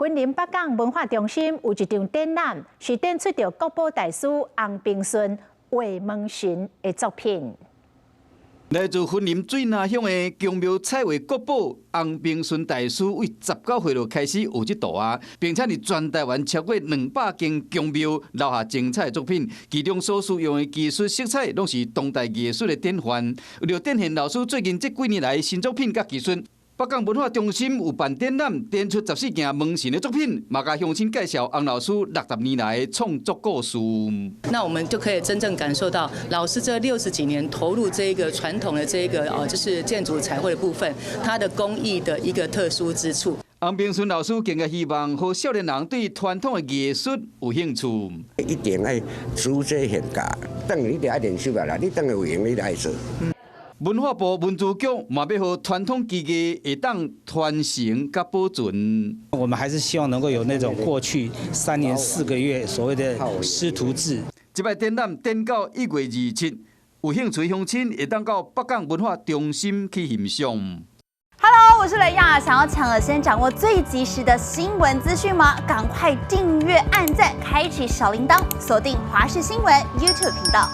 云林北港文化中心有一场展览，是展出着国宝大师洪平顺画门神的作品。来自云林水南乡的宫庙彩绘国宝洪平顺大师，为19岁就开始学这道啊，并且伫全台湾超过200间宫庙留下精彩作品，其中所使用的技术色彩，拢是当代艺术的典范。为了展现老师最近这几年来新作品甲技术，北港文化中心有办展览，展出14件门神的作品，嘛甲乡亲介绍洪老师60年来的创作故事。那我们就可以真正感受到老师这60几年投入这个传统的这个就是建筑彩绘的部分，它的工艺的一个特殊之处。洪平顺老师更加希望，和少年人对传统的艺术有兴趣。一定要煮这现价，等于你得爱练手啦，你等于有闲你就爱做。文化部文资局嘛要和传统技艺会当传承甲保存。我们还是希望能够有那种过去3年4个月所谓的师徒制。这摆展览展到1月27日，有兴趣乡亲会当到北港文化中心去欣赏。Hello， 我是雷亚，想要抢了先掌握最及时的新闻资讯吗？赶快订阅、按赞、开启小铃铛，锁定华视新闻 YouTube 频道。